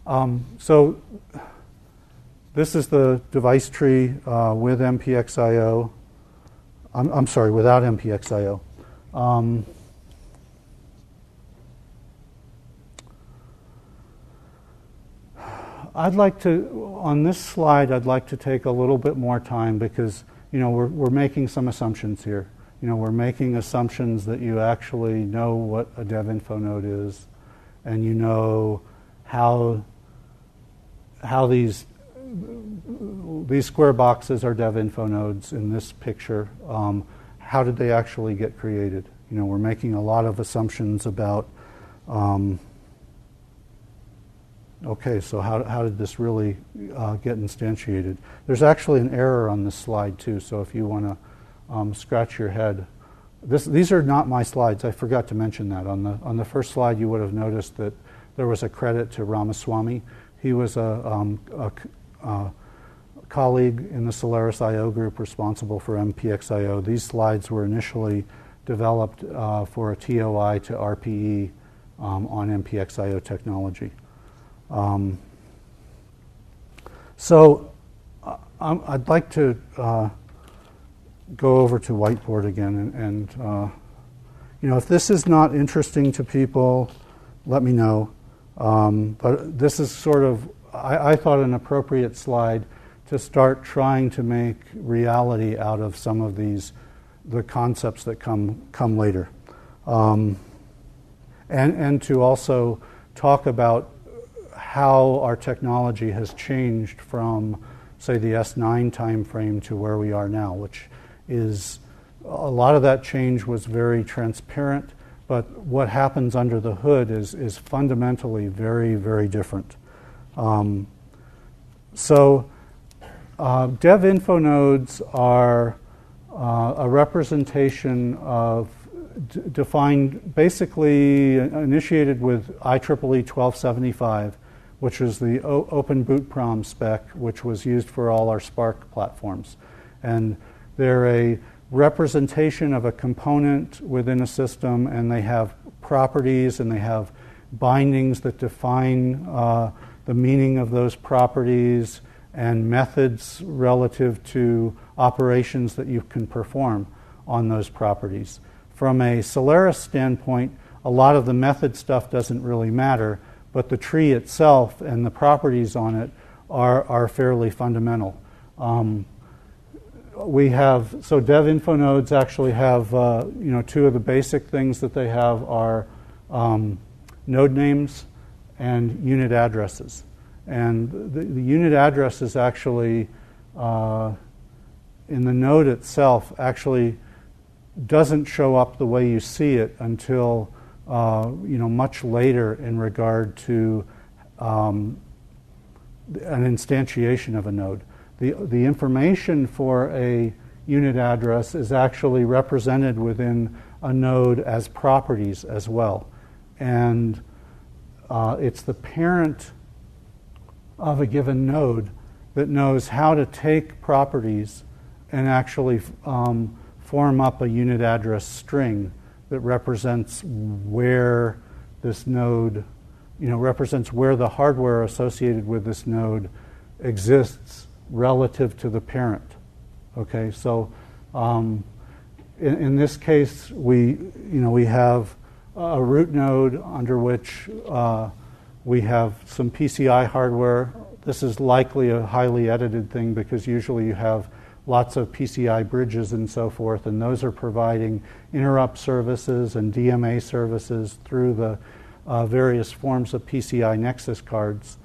So this is the device tree with MPxIO. I'm sorry, without MPxIO. I'd like to, on this slide, I'd like to take a little bit more time because, we're making some assumptions here. We're making assumptions that you actually know what a dev info node is, and you know how these square boxes are dev info nodes in this picture. How did they actually get created? We're making a lot of assumptions about okay, so how did this really get instantiated? There's actually an error on this slide too, so if you want to scratch your head. These are not my slides. I forgot to mention that. On the first slide, you would have noticed that there was a credit to Ramaswamy. He was a colleague in the Solaris IO group responsible for MPxIO. These slides were initially developed for a TOI to RPE on MPxIO technology. So I'd like to go over to whiteboard again, and if this is not interesting to people, let me know. But this is sort of, I thought, an appropriate slide to start trying to make reality out of some of the concepts that come later, and to also talk about how our technology has changed from, say, the S9 time frame to where we are now, which is, a lot of that change was very transparent, but what happens under the hood is fundamentally very, very different. So dev info nodes are a representation of defined, basically initiated with IEEE 1275, which is the Open Boot Prom spec, which was used for all our Spark platforms. And they're a representation of a component within a system, and they have properties and they have bindings that define the meaning of those properties and methods relative to operations that you can perform on those properties. From a Solaris standpoint, a lot of the method stuff doesn't really matter, but the tree itself and the properties on it are fairly fundamental. So dev info nodes actually have, two of the basic things that they have are node names and unit addresses. And the unit address is actually, in the node itself, actually doesn't show up the way you see it until much later in regard to an instantiation of a node. The information for a unit address is actually represented within a node as properties as well. And it's the parent of a given node that knows how to take properties and actually form up a unit address string that represents where this node, represents where the hardware associated with this node exists relative to the parent. Okay, so in this case, we have a root node under which we have some PCI hardware. This is likely a highly edited thing because usually you have lots of PCI bridges and so forth, and those are providing interrupt services and DMA services through the various forms of PCI Nexus cards.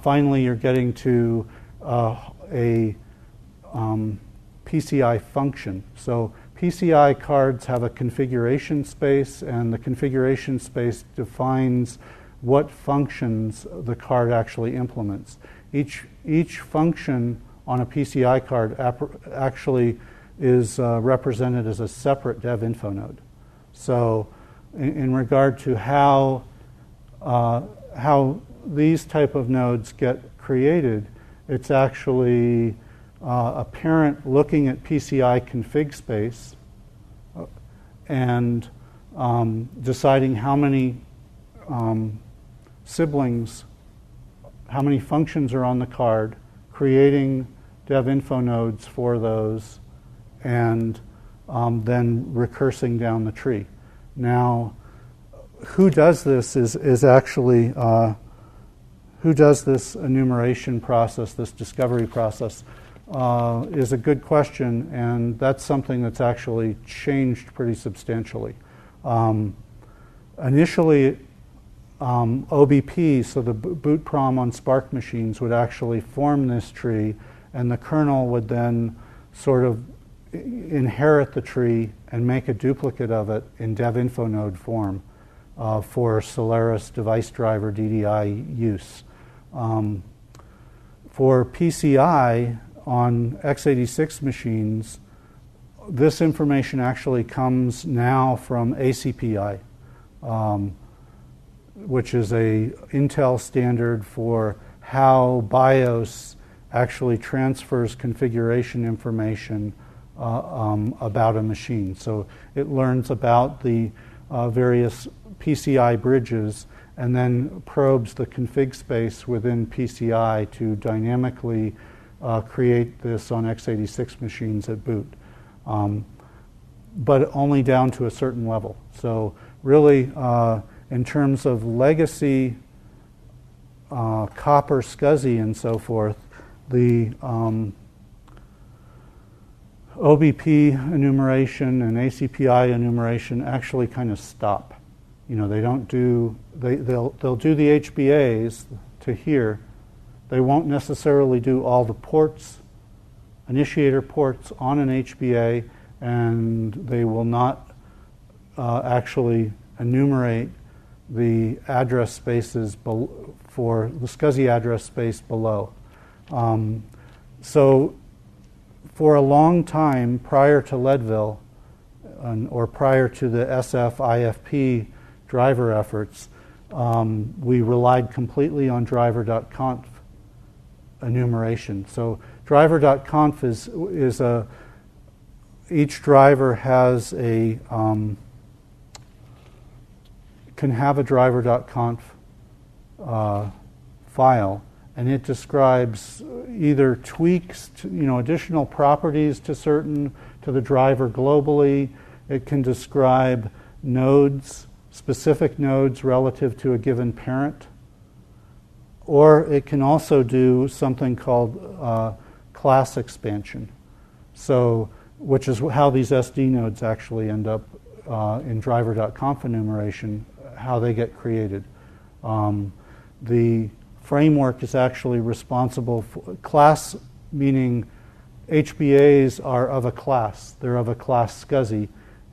Finally, you're getting to a PCI function. So PCI cards have a configuration space, and the configuration space defines what functions the card actually implements. Each function on a PCI card actually is represented as a separate dev info node. So in regard to how these type of nodes get created, it's actually a parent looking at PCI config space and deciding how many siblings how many functions are on the card, creating dev info nodes for those, and then recursing down the tree. Now, who does this is actually, who does this enumeration process, this discovery process, is a good question, and that's something that's actually changed pretty substantially. Initially, OBP, so the boot prom on SPARC machines, would actually form this tree, and the kernel would then sort of inherit the tree and make a duplicate of it in dev info node form for Solaris device driver DDI use. For PCI on x86 machines, this information actually comes now from ACPI, which is a Intel standard for how BIOS actually transfers configuration information about a machine. So it learns about the various PCI bridges and then probes the config space within PCI to dynamically create this on x86 machines at boot, but only down to a certain level. So really, in terms of legacy, copper, SCSI, and so forth, the OBP enumeration and ACPI enumeration actually kind of stop. You know, they don't do, they'll do the HBAs to here. They won't necessarily do all the ports, initiator ports on an HBA, and they will not actually enumerate the address spaces for the SCSI address space below. So for a long time prior to Leadville, or prior to the SF IFP driver efforts, we relied completely on driver.conf enumeration. So driver.conf is a, each driver has a, can have a driver.conf file, and it describes either tweaks to, additional properties to the driver globally. It can describe nodes, specific nodes relative to a given parent. Or it can also do something called class expansion. So, which is how these SD nodes actually end up in driver.conf enumeration, how they get created. The framework is actually responsible for class, meaning HBAs are of a class. They're of a class SCSI,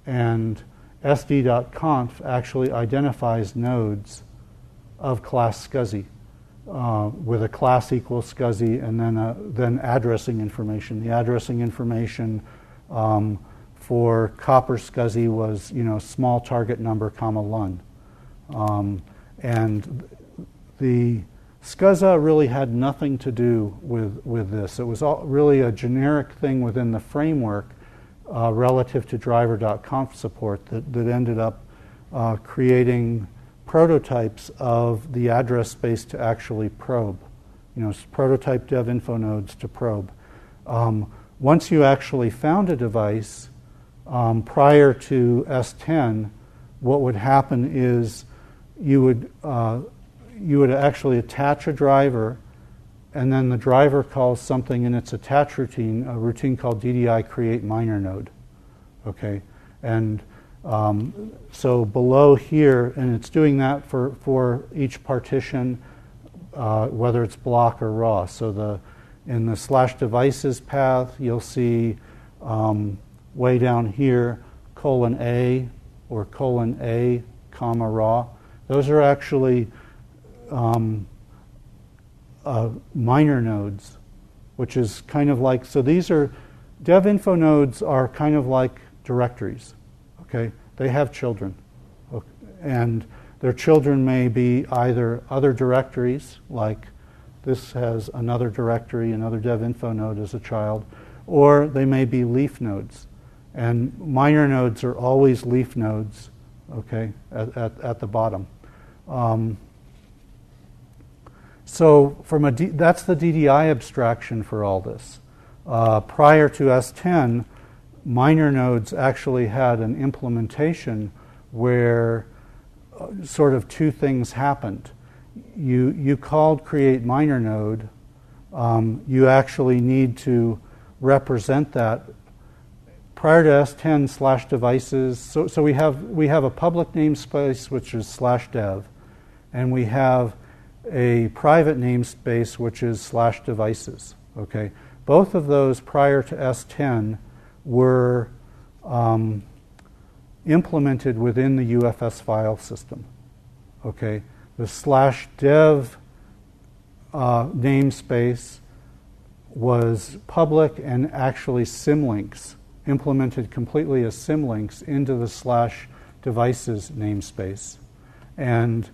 and SD.conf actually identifies nodes of class SCSI with a class equals SCSI and then addressing information. The addressing information for copper SCSI was small target number comma LUN, and the SCSA really had nothing to do with this. It was really a generic thing within the framework relative to driver.conf support that ended up creating prototypes of the address space to actually probe. Prototype dev info nodes to probe. Once you actually found a device prior to S10, what would happen is you would actually attach a driver, and then the driver calls something in its attach routine, a routine called DDI create minor node. Okay, and so below here, and it's doing that for each partition, whether it's block or raw. So in the /devices path, you'll see way down here :A or :A, comma raw. Those are actually minor nodes, which is kind of like, so these are, dev info nodes are kind of like directories, okay? They have children, okay? And their children may be either other directories, like this has another directory, another dev info node as a child, or they may be leaf nodes. And minor nodes are always leaf nodes, okay, at the bottom. So that's the DDI abstraction for all this. Prior to S10, minor nodes actually had an implementation where sort of two things happened. You called create minor node. You actually need to represent that. Prior to S10 /devices, so we have a public namespace which is /dev, and we have a private namespace which is /devices. Okay, both of those prior to S10 were implemented within the UFS file system. Okay, the /dev namespace was public and actually symlinks, implemented completely as symlinks into the /devices namespace. And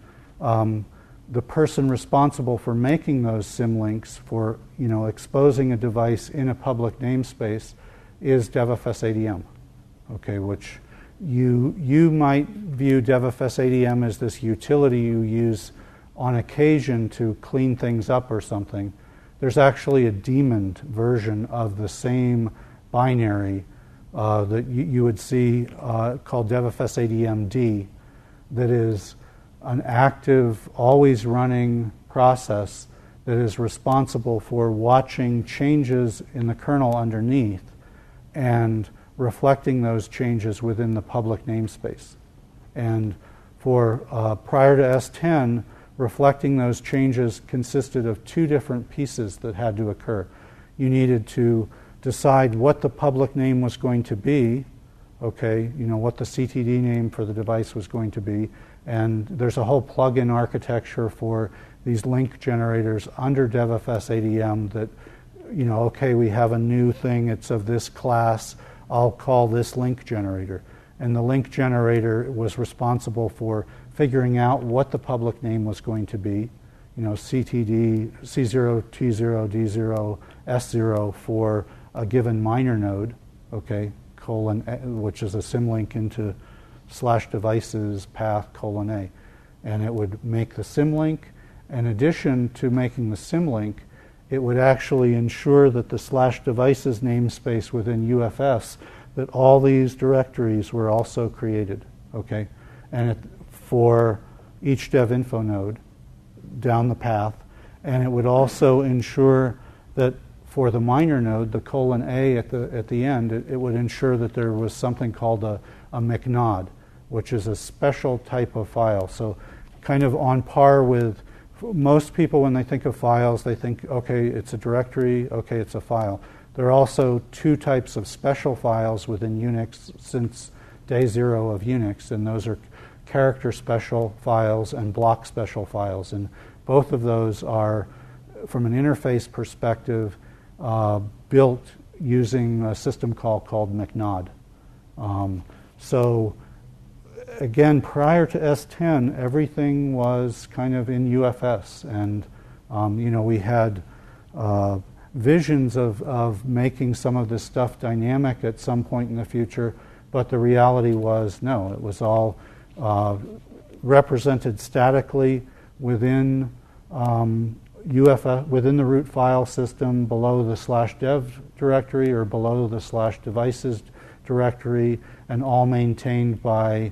the person responsible for making those symlinks, for exposing a device in a public namespace, is DevFS-ADM. Okay, which you might view DevFS-ADM as this utility you use on occasion to clean things up or something. There's actually a daemoned version of the same binary that you would see called DevFS-ADM-D, that is an active, always running process that is responsible for watching changes in the kernel underneath and reflecting those changes within the public namespace. And for prior to S10, reflecting those changes consisted of two different pieces that had to occur. You needed to decide what the public name was going to be, okay, what the CTD name for the device was going to be, and there's a whole plug-in architecture for these link generators under DevFS-ADM that, okay, we have a new thing, it's of this class, I'll call this link generator. And the link generator was responsible for figuring out what the public name was going to be, CTD, C0, T0, D0, S0 for a given minor node, okay, which is a symlink into /devices path :A. And it would make the symlink. In addition to making the symlink, it would actually ensure that the /devices namespace within UFS, that all these directories were also created, okay? And for each devinfo node down the path. And it would also ensure that for the minor node, the :A at the end, it would ensure that there was something called a MPxIO, which is a special type of file. So kind of on par with most people when they think of files, they think, okay, it's a directory, okay, it's a file. There are also two types of special files within Unix since day zero of Unix, and those are character special files and block special files. And both of those are, from an interface perspective, built using a system call called MPxIO. So again, prior to S10, everything was kind of in UFS, and we had visions of making some of this stuff dynamic at some point in the future, but the reality was no, it was all represented statically within UFS, within the root file system, below the /dev directory or below the /devices directory, and all maintained by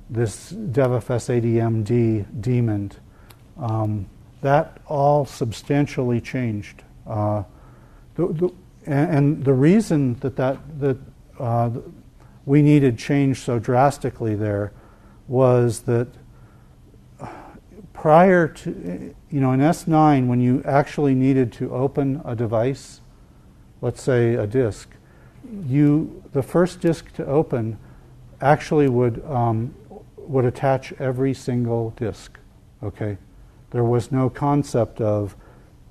this DevFS-ADM-D daemon. That all substantially changed. And the reason that we needed change so drastically there was that prior to, in S9, when you actually needed to open a device, let's say a disk, the first disk to open actually would attach every single disk. Okay, there was no concept of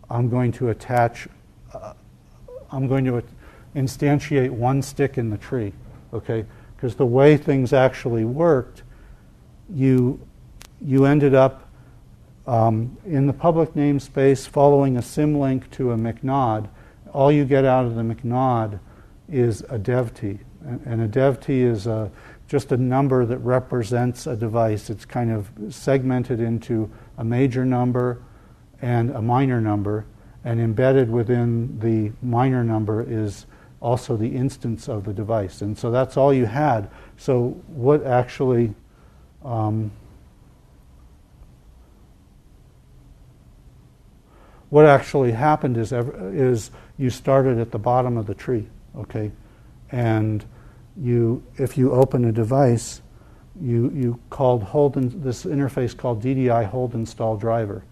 I'm going to instantiate one stick in the tree. Okay, because the way things actually worked, you ended up in the public namespace following a symlink to a MPxIO. All you get out of the MPxIO is a dev-T, and a dev-T is just a number that represents a device. It's kind of segmented into a major number, and a minor number, and embedded within the minor number is also the instance of the device. And so that's all you had. So what actually happened is you started at the bottom of the tree, okay? And if you open a device, you called this interface called DDI hold install driver,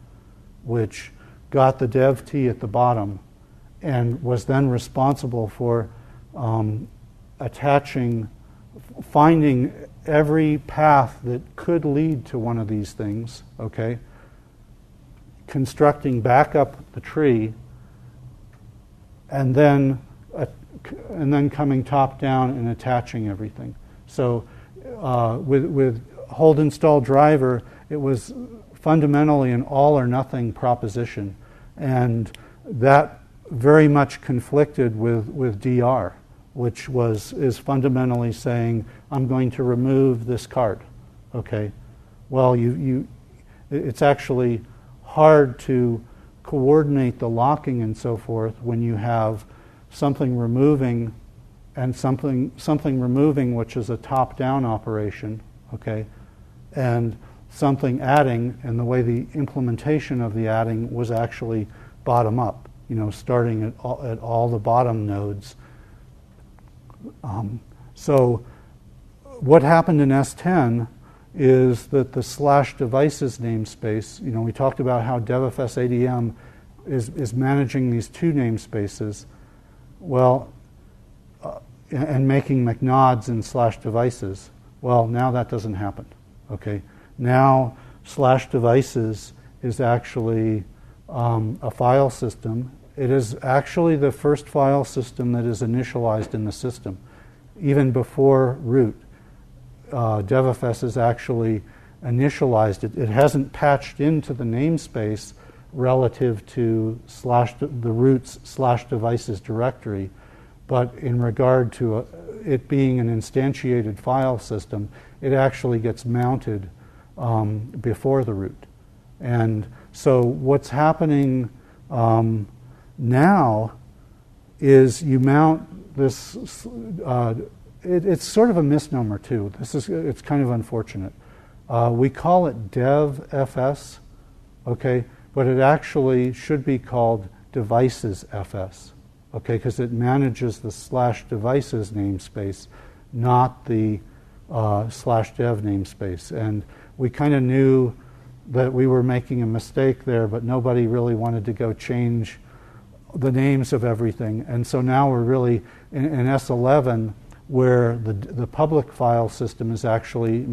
which got the dev T at the bottom and was then responsible for finding every path that could lead to one of these things, okay? Constructing back up the tree, and then coming top down and attaching everything. So with hold install driver, it was fundamentally an all or nothing proposition, and that very much conflicted with DR, which is fundamentally saying, I'm going to remove this card. Okay, well, it's actually hard to coordinate the locking and so forth when you have something removing and something removing, which is a top-down operation, okay, and something adding, and the way the implementation of the adding was actually bottom-up, starting at all the bottom nodes. So what happened in S10 is that the /devices namespace, we talked about how DevFS ADM is managing these two namespaces, and making McNods in /devices. Well, now that doesn't happen, okay? Now /devices is actually a file system. It is actually the first file system that is initialized in the system. Even before root, DevFS has actually initialized it. It hasn't patched into the namespace relative to the root's /devices directory, but in regard to it being an instantiated file system, it actually gets mounted before the root. And so what's happening now is you mount this. It's sort of a misnomer too. It's kind of unfortunate. We call it DevFS, okay, but it actually should be called DevicesFS, okay, because it manages the /devices namespace, not the /dev namespace. And we kind of knew that we were making a mistake there, but nobody really wanted to go change the names of everything. And so now we're really in S11, where the public file system is actually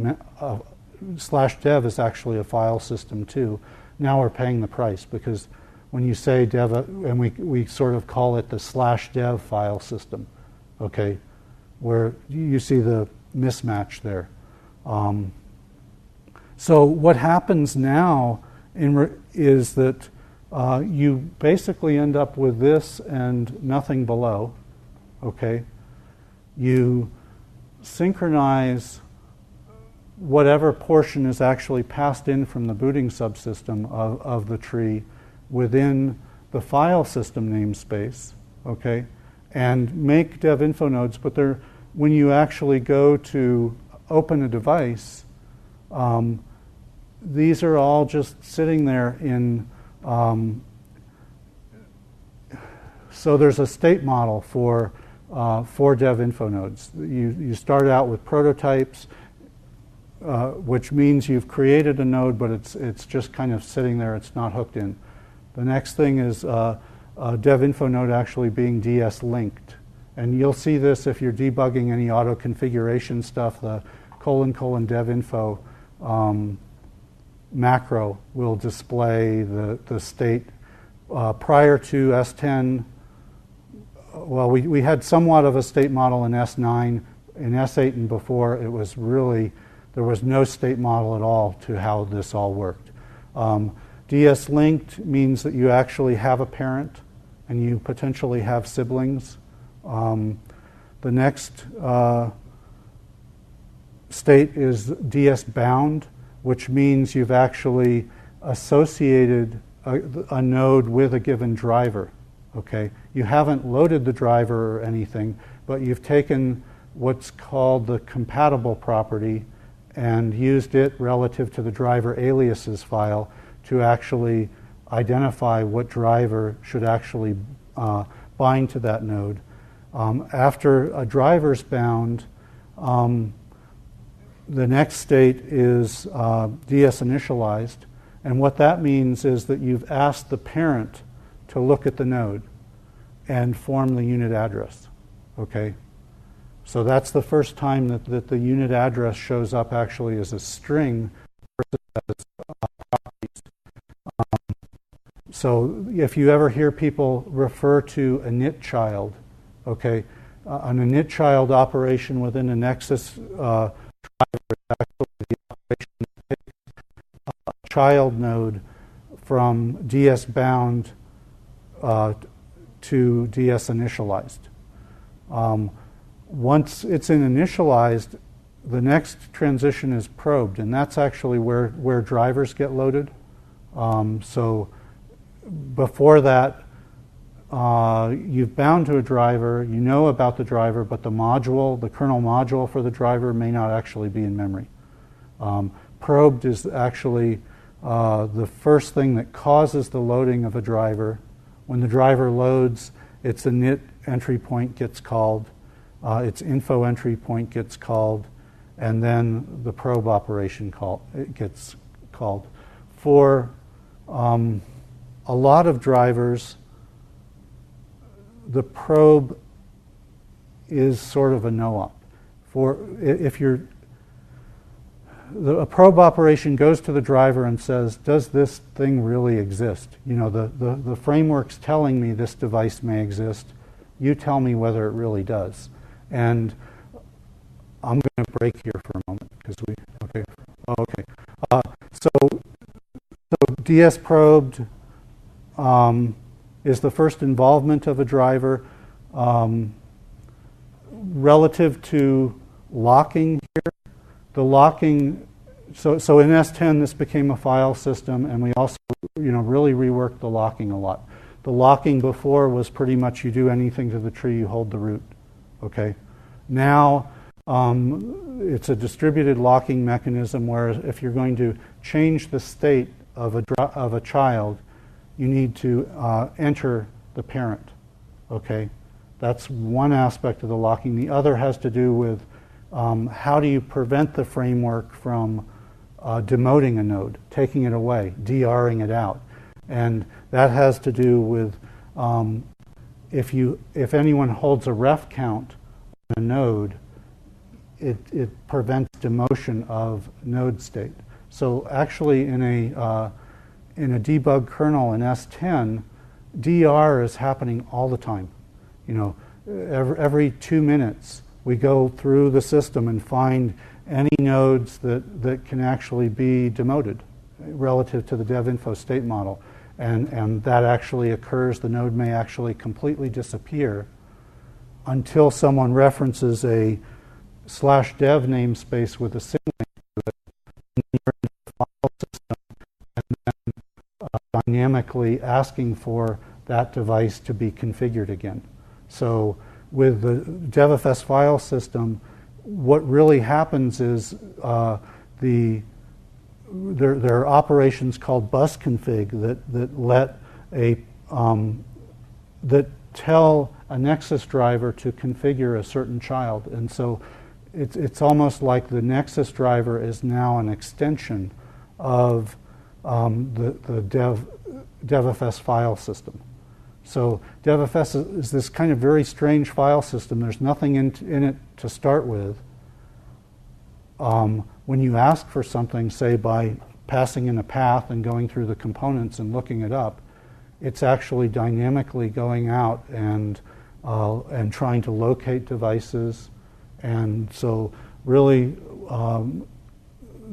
/dev is actually a file system too. Now we're paying the price, because when you say dev, and we sort of call it the /dev file system, okay, where you see the mismatch there. So what happens now is that you basically end up with this and nothing below, okay? You synchronize whatever portion is actually passed in from the booting subsystem of the tree within the file system namespace, okay, and make dev info nodes. But when you actually go to open a device, these are all just sitting there in. So there's a state model for dev info nodes. You start out with prototypes, which means you've created a node, but it's just kind of sitting there. It's not hooked in. The next thing is dev info node actually being DS linked, and you'll see this if you're debugging any auto configuration stuff. The : dev info macro will display the state prior to S10. Well, we had somewhat of a state model in S9. In S8 and before, it was really, there was no state model at all to how this all worked. DS linked means that you actually have a parent and you potentially have siblings. The next state is DS bound, which means you've actually associated a node with a given driver. Okay, you haven't loaded the driver or anything, but you've taken what's called the compatible property and used it relative to the driver aliases file to actually identify what driver should actually bind to that node. After a driver's bound, the next state is DS initialized, and what that means is that you've asked the parent to look at the node and form the unit address. Okay? So that's the first time that the unit address shows up actually as a string versus as properties. So if you ever hear people refer to a init child, okay, an init child operation within a Nexus driver is actually the operation that takes a child node from DS bound to DS initialized. Once it's initialized, the next transition is probed, and that's actually where drivers get loaded. So before that, you've bound to a driver, you know about the driver, but the kernel module for the driver may not actually be in memory. Probed is actually the first thing that causes the loading of a driver. When the driver loads, its init entry point gets called, its info entry point gets called, and then the probe operation gets called. For a lot of drivers, the probe is sort of a no-op. A probe operation goes to the driver and says, does this thing really exist? You know, the framework's telling me this device may exist. You tell me whether it really does. And I'm going to break here for a moment because So DS probed is the first involvement of a driver. Relative to locking here, the locking, so in S10 this became a file system, and we also really reworked the locking a lot. The locking before was pretty much you do anything to the tree, you hold the root. Okay. Now it's a distributed locking mechanism where if you're going to change the state of a child, you need to enter the parent. Okay. That's one aspect of the locking. The other has to do with how do you prevent the framework from demoting a node, taking it away, DRing it out. And that has to do with if anyone holds a ref count on a node, it prevents demotion of node state. So actually in a debug kernel in S10, DR is happening all the time. Every 2 minutes we go through the system and find any nodes that can actually be demoted relative to the dev-info state model. And that actually occurs. The node may actually completely disappear until someone references a /dev namespace with a symlink to it in the file system, and then dynamically asking for that device to be configured again. So with the DevFS file system, what really happens is there are operations called bus config that tell a Nexus driver to configure a certain child, and so it's almost like the Nexus driver is now an extension of the DevFS file system. So DevFS is this kind of very strange file system. There's nothing in it to start with. When you ask for something, say by passing in a path and going through the components and looking it up, it's actually dynamically going out and trying to locate devices. And so really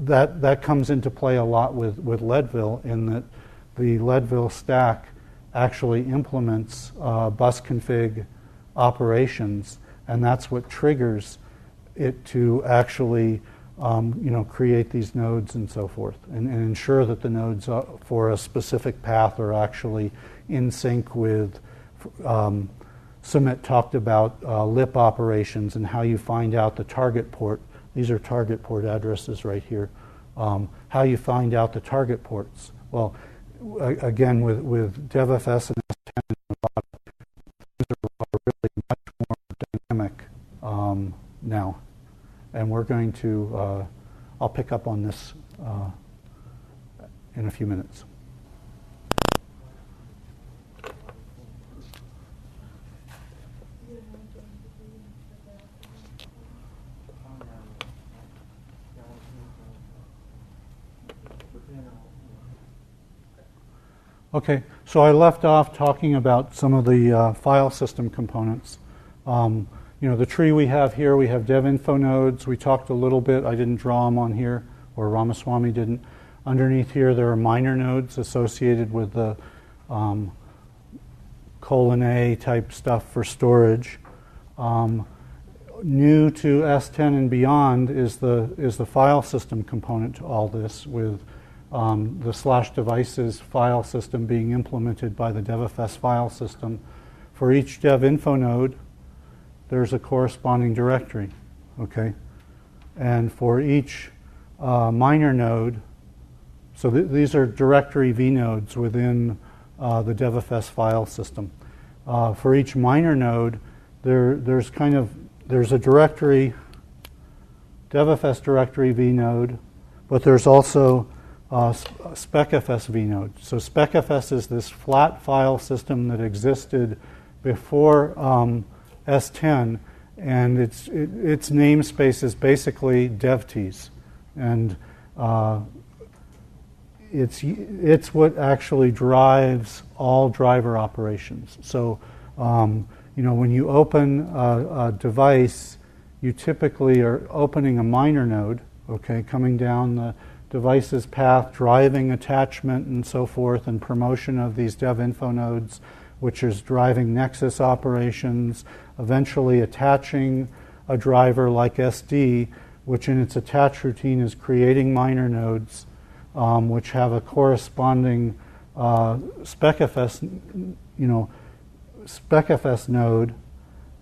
that comes into play a lot with Leadville, in that the Leadville stack actually implements bus config operations, and that's what triggers it to actually create these nodes and so forth, and ensure that the nodes for a specific path are actually in sync with. Sumit talked about lip operations and how you find out the target port. These are target port addresses right here. How you find out the target ports. Well, again, with DevFS and S10 and Nevada, things are really much more dynamic now. And we're going to, I'll pick up on this in a few minutes. Okay, so I left off talking about some of the file system components. The tree we have here, we have dev info nodes. We talked a little bit, I didn't draw them on here, or Ramaswamy didn't. Underneath here, there are minor nodes associated with the :A type stuff for storage. New to S10 and beyond is the file system component to all this, with the /devices file system being implemented by the DevFS file system. For each dev info node, there's a corresponding directory, okay? And for each minor node, so these are directory vnodes within the DevFS file system. For each minor node, there's a directory, DevFS directory vnode, but there's also SpecFS vnode. So SpecFS is this flat file system that existed before S10, and its namespace is basically devts, and it's what actually drives all driver operations. So when you open a device, you typically are opening a minor node, okay, coming down the device's path, driving attachment and so forth, and promotion of these dev info nodes, which is driving Nexus operations, eventually attaching a driver like SD, which in its attach routine is creating minor nodes, which have a corresponding SpecFS node,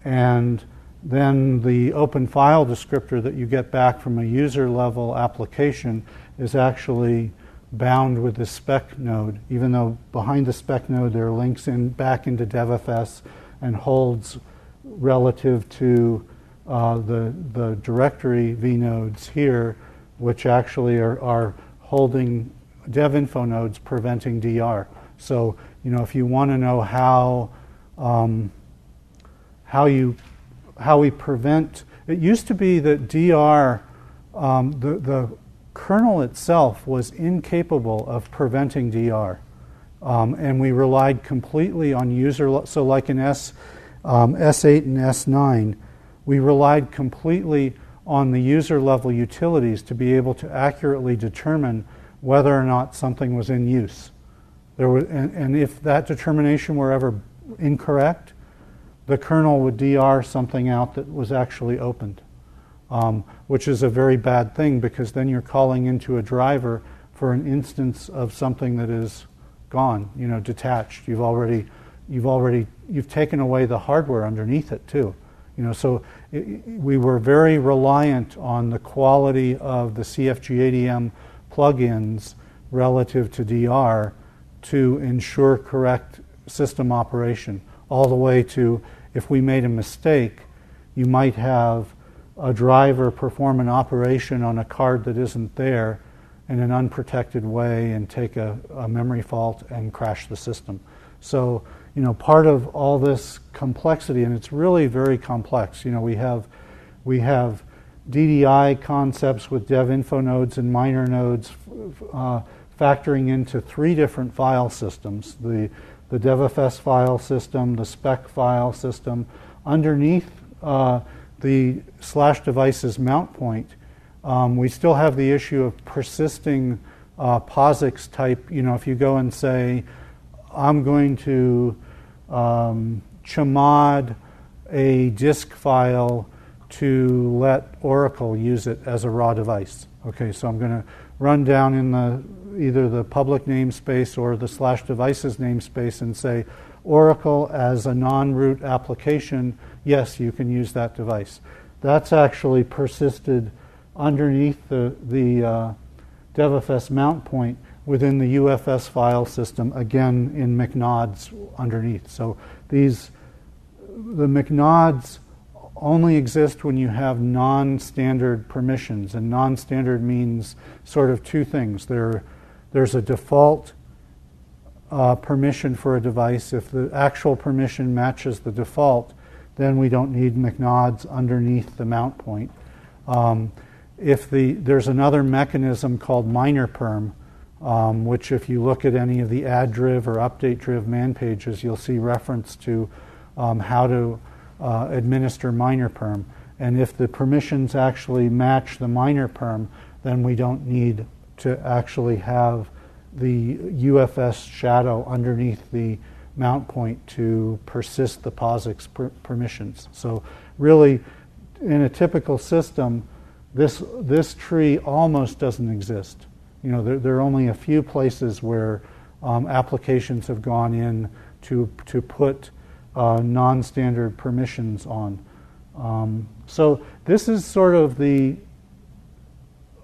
and then the open file descriptor that you get back from a user level application is actually bound with the spec node, even though behind the spec node there are links back into DevFS and holds relative to the directory vnodes here, which actually are holding dev info nodes preventing DR. So if you want to know how we prevent, it used to be that DR, the kernel itself was incapable of preventing DR, and we relied completely on user. So like in S8 and S9, we relied completely on the user level utilities to be able to accurately determine whether or not something was in use. And if that determination were ever incorrect, the kernel would DR something out that was actually opened, which is a very bad thing, because then you're calling into a driver for an instance of something that is gone, detached. You've taken away the hardware underneath it too. So we were very reliant on the quality of the CFG-ADM plugins relative to DR to ensure correct system operation, all the way to, if we made a mistake, you might have a driver perform an operation on a card that isn't there in an unprotected way and take a memory fault and crash the system. So, part of all this complexity, and it's really very complex. We have DDI concepts with dev info nodes and minor nodes factoring into 3 different file systems: the DevFS file system, the spec file system. Underneath the /devices mount point, we still have the issue of persisting POSIX type. If you go and say, I'm going to chmod a disk file to let Oracle use it as a raw device. Okay, so I'm going to run down in either the public namespace or the /devices namespace and say, Oracle as a non-root application, yes, you can use that device. That's actually persisted underneath the DevFS mount point within the UFS file system, again in McNods underneath. So the McNods only exist when you have non-standard permissions, and non-standard means sort of two things. There's a default permission for a device. If the actual permission matches the default, then we don't need McNods underneath the mount point. There's another mechanism called minor perm, which if you look at any of the add-driv or update-driv man pages, you'll see reference to how to administer minor perm. And if the permissions actually match the minor perm, then we don't need to actually have the UFS shadow underneath the mount point to persist the POSIX permissions. So really, in a typical system, this tree almost doesn't exist. You know, there are only a few places where applications have gone in to put non-standard permissions on. So this is sort of the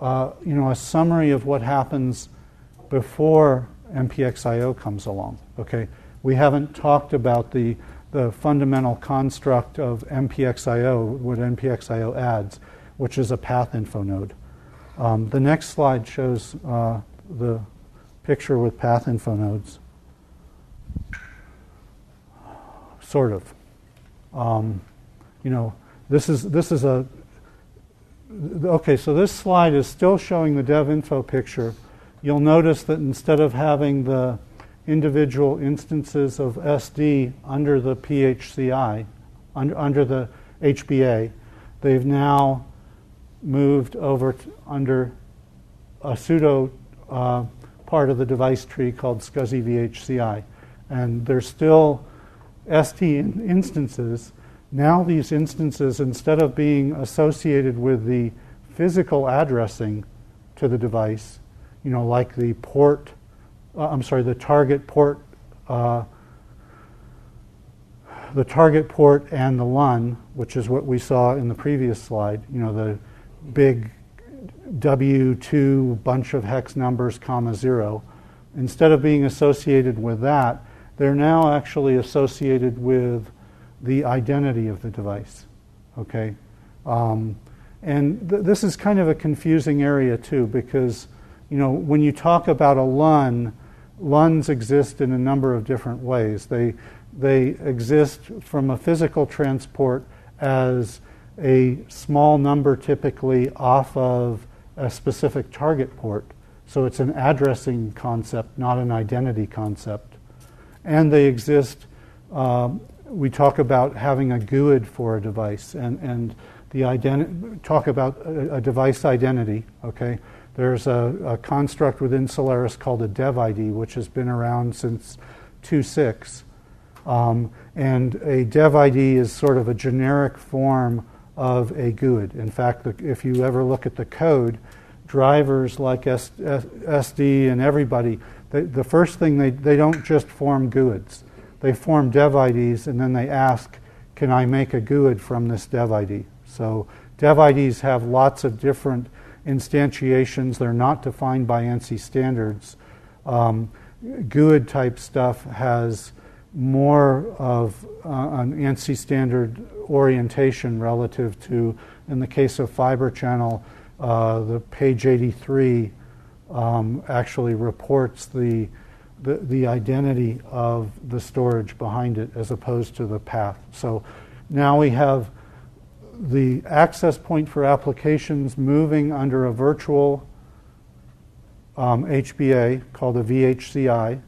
a summary of what happens before MPxIO comes along. Okay, we haven't talked about the fundamental construct of MPxIO, what MPxIO adds, which is a path info node. The next slide shows the picture with path info nodes. Sort of. This is a... Okay, so this slide is still showing the dev info picture. You'll notice that instead of having the individual instances of SD under the PHCI, under the HBA, they've now moved over under a pseudo part of the device tree called SCSI VHCI. And there's still SD instances. Now these instances, instead of being associated with the physical addressing to the device, like the port, the target port, and the LUN, which is what we saw in the previous slide, the big W2 bunch of hex numbers, comma 0. Instead of being associated with that, they're now actually associated with the identity of the device. Okay? This is kind of a confusing area too, because when you talk about a LUN, LUNs exist in a number of different ways. They exist from a physical transport as a small number typically off of a specific target port. So it's an addressing concept, not an identity concept. And they exist, we talk about having a GUID for a device and talk about a device identity, okay? There's a construct within Solaris called a dev ID, which has been around since 2.6. And a dev ID is sort of a generic form of a GUID. In fact, if you ever look at the code, drivers like SD and everybody, the first thing, they don't just form GUIDs. They form dev IDs, and then they ask, can I make a GUID from this dev ID? So dev IDs have lots of different instantiations. They're not defined by ANSI standards. GUID type stuff has more of an ANSI standard orientation relative to, in the case of Fiber Channel, the page 83 actually reports the identity of the storage behind it as opposed to the path. So now we have the access point for applications moving under a virtual HBA called a VHCI.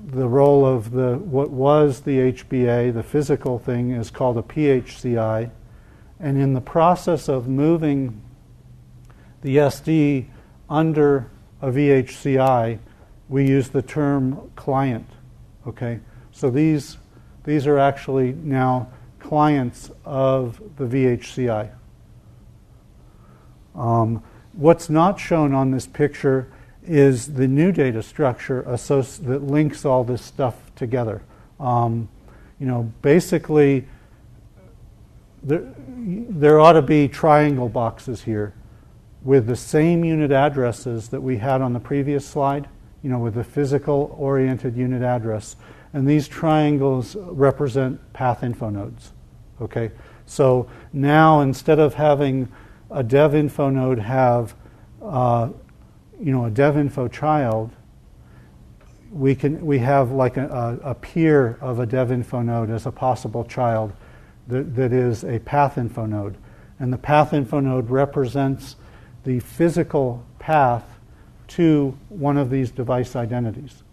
The role of what was the HBA, the physical thing, is called a PHCI. And in the process of moving the SD under a VHCI, we use the term client. Okay, so these are actually now clients of the VHCI. What's not shown on this picture is the new data structure that links all this stuff together. Basically, there ought to be triangle boxes here with the same unit addresses that we had on the previous slide, with the physical-oriented unit address. And these triangles represent path info nodes. Okay? So now, instead of having a dev info node have a dev info child, we have like a peer of a dev info node as a possible child that is a path info node. And the path info node represents the physical path to one of these device identities.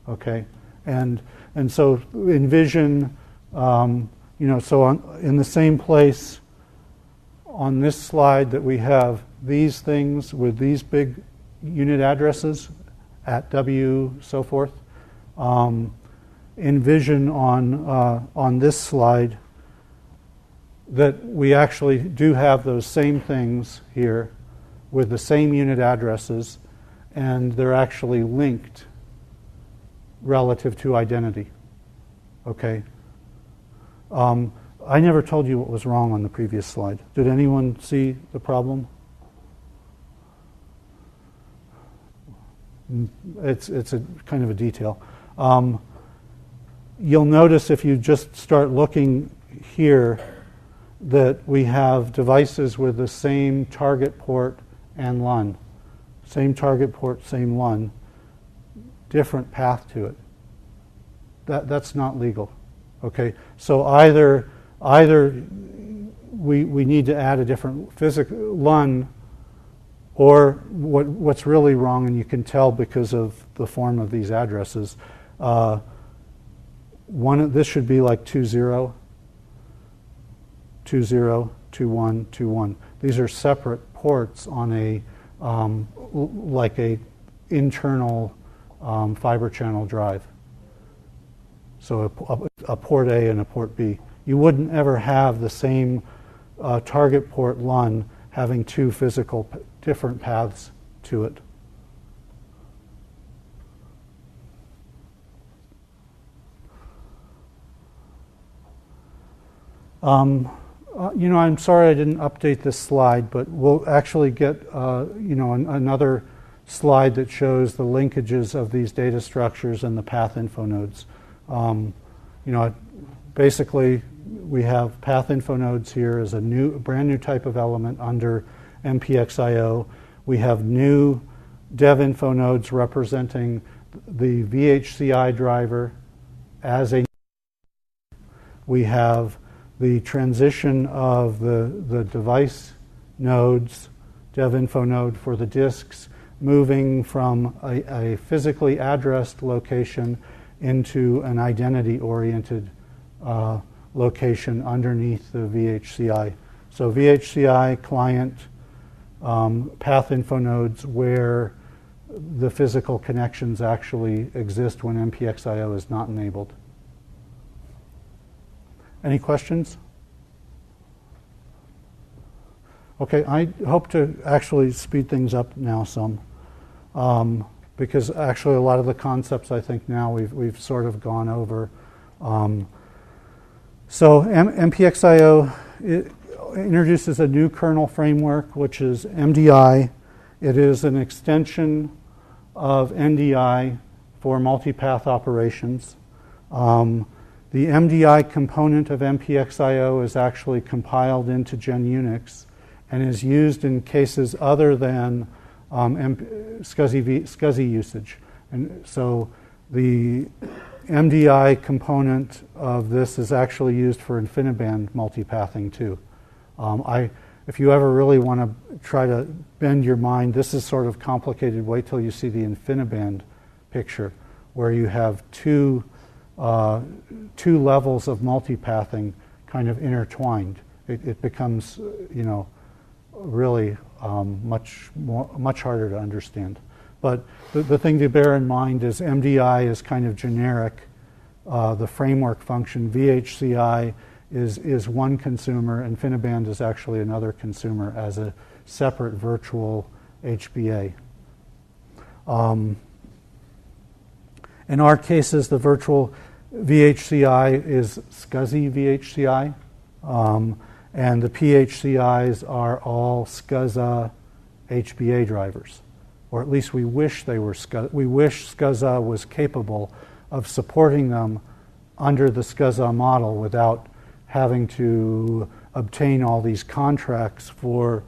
Okay? And so envision, in the same place on this slide that we have these things with these big unit addresses at W, so forth. Envision on this slide that we actually do have those same things here with the same unit addresses, and they're actually linked relative to identity. Okay? I never told you what was wrong on the previous slide. Did anyone see the problem? It's a kind of a detail. You'll notice if you just start looking here that we have devices with the same target port and LUN. Same target port, same LUN. Different path to it. That's not legal. Okay? So either we need to add a different physical LUN, or what's really wrong, and you can tell because of the form of these addresses, this should be like 20, 20, 21, 21. These are separate ports on a like a internal fiber channel drive. So a port A and a port B. You wouldn't ever have the same target port LUN having two physical different paths to it. I'm sorry I didn't update this slide, but we'll actually get another slide that shows the linkages of these data structures and the path info nodes. Basically, we have path info nodes here as a brand new type of element under MPxIO. We have new dev info nodes representing the VHCI driver as a. We have the transition of the device nodes, dev info node for the disks, moving from a physically addressed location into an identity-oriented location underneath the VHCI. So VHCI client path info nodes where the physical connections actually exist when MPxIO is not enabled. Any questions? Okay, I hope to actually speed things up now some, because actually a lot of the concepts I think now we've sort of gone over. So MPxIO introduces a new kernel framework, which is MDI. It is an extension of NDI for multipath operations. The MDI component of MPxIO is actually compiled into GenUnix and is used in cases other than SCSI usage. And so the MDI component of this is actually used for InfiniBand multipathing too. If you ever really want to try to bend your mind, this is sort of complicated. Wait till you see the InfiniBand picture, where you have two levels of multipathing kind of intertwined. It becomes, really much harder to understand. But the thing to bear in mind is MDI is kind of generic. The framework function VHCI is one consumer, and InfiniBand is actually another consumer as a separate virtual HBA. In our cases, the virtual VHCI is SCSI VHCI, and the PHCIs are all SCSI HBA drivers, or at least we wish they were. We wish SCSI was capable of supporting them under the SCSI model without having to obtain all these contracts for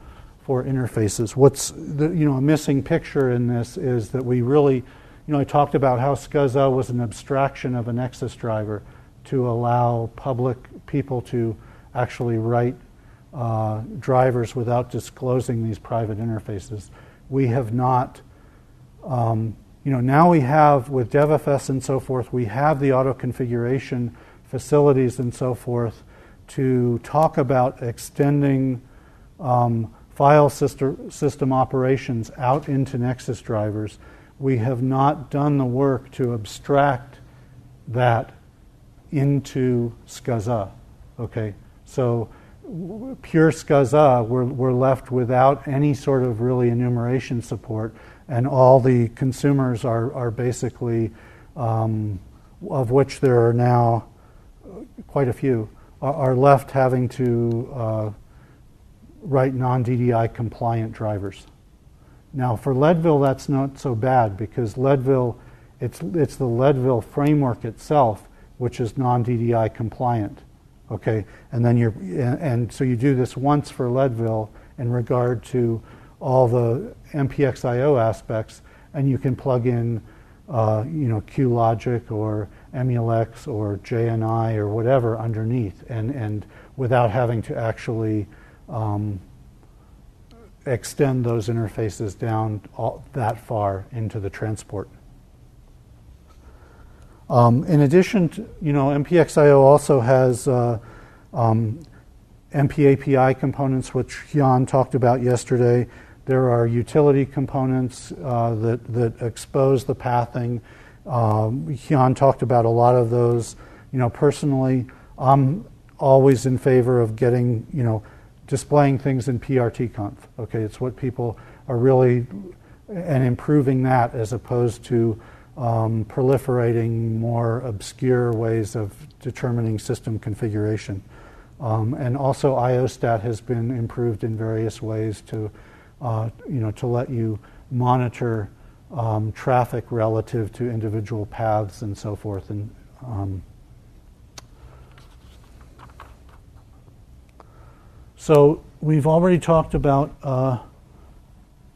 interfaces. What's a missing picture in this is that we really, I talked about how SCSI was an abstraction of a Nexus driver to allow public people to actually write drivers without disclosing these private interfaces. We have not, now we have, with DevFS and so forth, we have the auto configuration facilities and so forth to talk about extending file system operations out into Nexus drivers. We have not done the work to abstract that into SCSI. Okay, so pure SCSI, we're left without any sort of really enumeration support, and all the consumers are basically, of which there are now quite a few, are left having to write non-DDI compliant drivers. Now for Leadville, that's not so bad, because Leadville, it's the Leadville framework itself which is non-DDI compliant. Okay, and then so you do this once for Leadville in regard to all the MPxIO aspects, and you can plug in QLogic or Emulx or JNI or whatever underneath, and without having to actually extend those interfaces down that far into the transport. In addition to, MPxIO also has MPAPI components, which Hyun talked about yesterday. There are utility components that expose the pathing. Hyun talked about a lot of those. Personally, I'm always in favor of getting, displaying things in PRTconf. Okay, it's what people are really, and improving that as opposed to proliferating more obscure ways of determining system configuration. And also IOStat has been improved in various ways to let you monitor traffic relative to individual paths and so forth. And so we've already talked about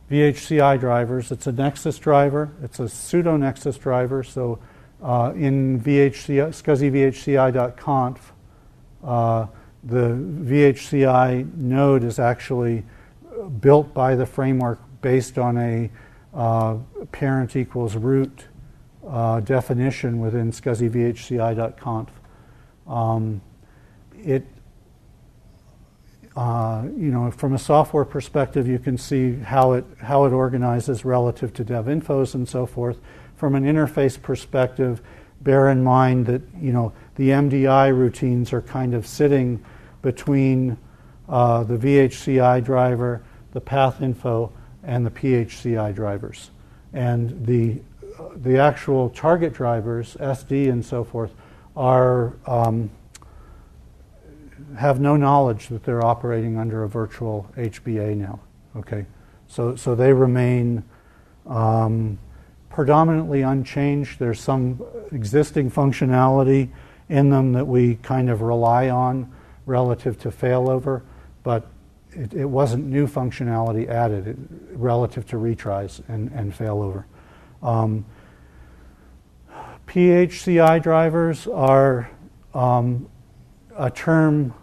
VHCI drivers. It's a Nexus driver. It's a pseudo-Nexus driver. So in SCSI-VHCI.conf, the VHCI node is actually built by the framework based on a parent equals root definition within SCSI-VHCI.conf. From a software perspective, you can see how it organizes relative to devinfos and so forth. From an interface perspective, bear in mind that the MDI routines are kind of sitting between the VHCI driver, the path info, and the PHCI drivers. And the actual target drivers, SD and so forth, are have no knowledge that they're operating under a virtual HBA now. Okay, so they remain predominantly unchanged. There's some existing functionality in them that we kind of rely on relative to failover, but it wasn't new functionality added relative to retries and failover. PHCI drivers are a term,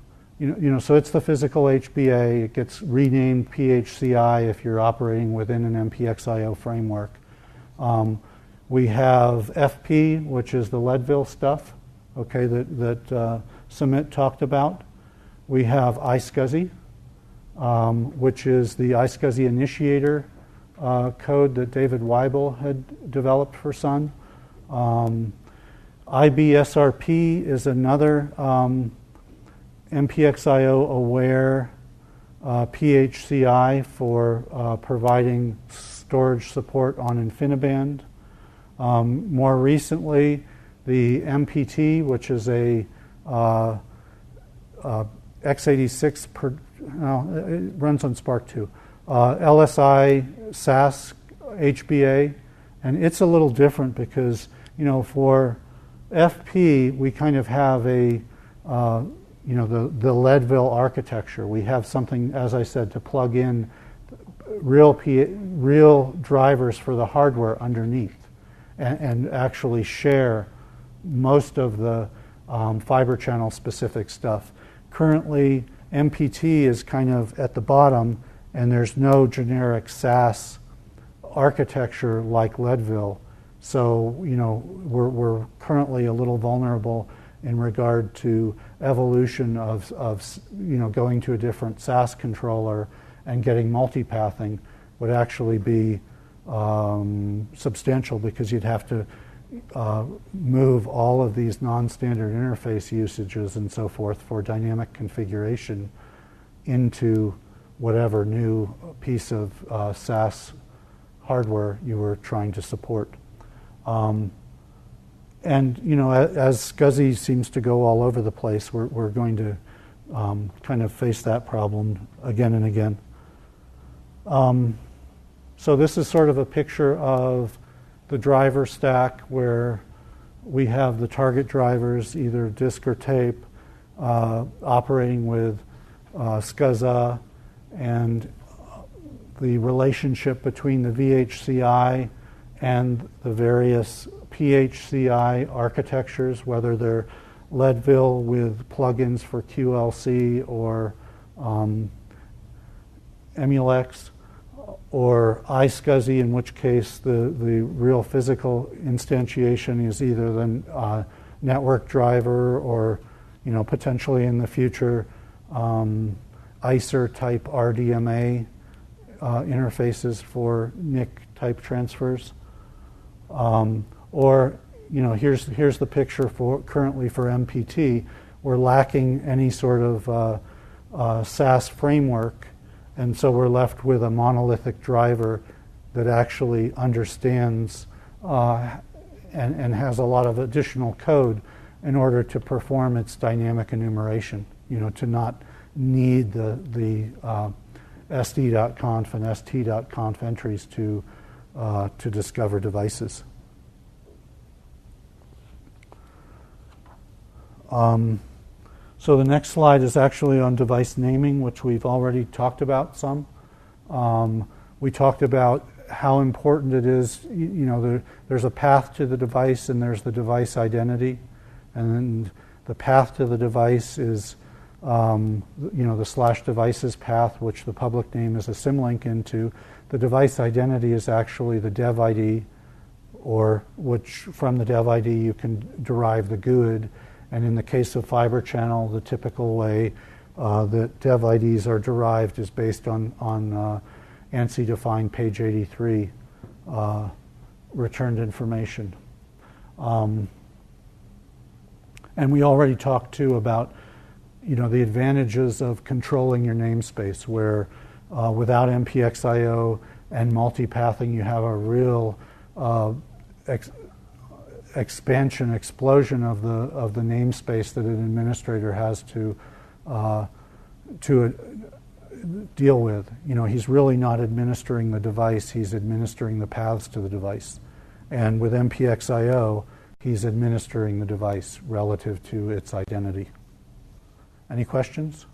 so it's the physical HBA. It gets renamed PHCI if you're operating within an MPxIO framework. We have FP, which is the Leadville stuff, okay, that Sumit talked about. We have iSCSI, which is the iSCSI initiator code that David Weibel had developed for Sun. IBSRP is another MPxIO aware PHCI for providing storage support on InfiniBand. More recently, the MPT, which is a x86, it runs on Spark 2, LSI SAS HBA, and it's a little different because, for FP, we kind of have a, the Leadville architecture. We have something, as I said, to plug in real drivers for the hardware underneath and actually share most of the fiber channel specific stuff. Currently, MPT is kind of at the bottom, and there's no generic SAS architecture like Leadville. So, we're currently a little vulnerable in regard to evolution of going to a different SAS controller and getting multipathing would actually be substantial, because you'd have to move all of these non-standard interface usages and so forth for dynamic configuration into whatever new piece of SAS hardware you were trying to support. And as SCSI seems to go all over the place, we're going to kind of face that problem again and again. So this is sort of a picture of the driver stack where we have the target drivers, either disk or tape, operating with SCSI, and the relationship between the VHCI and the various PHCI architectures, whether they're Leadville with plugins for QLC or Emulex, or iSCSI, in which case the real physical instantiation is either the network driver or, potentially in the future, ICER type RDMA interfaces for NIC type transfers. Or, here's the picture currently for MPT. We're lacking any sort of SAS framework, and so we're left with a monolithic driver that actually understands and has a lot of additional code in order to perform its dynamic enumeration, to not need the sd.conf and st.conf entries to discover devices. So the next slide is actually on device naming, which we've already talked about some. We talked about how important it is, there's a path to the device and there's the device identity. And then the path to the device is, the /devices path, which the public name is a symlink into. The device identity is actually the dev ID, or which from the dev ID you can derive the GUID. And in the case of fiber channel, the typical way that dev IDs are derived is based on ANSI-defined page 83 returned information. And we already talked too about the advantages of controlling your namespace, where without MPxIO and multipathing, you have a real explosion of the namespace that an administrator has to deal with. He's really not administering the device; he's administering the paths to the device. And with MPxIO, he's administering the device relative to its identity. Any questions?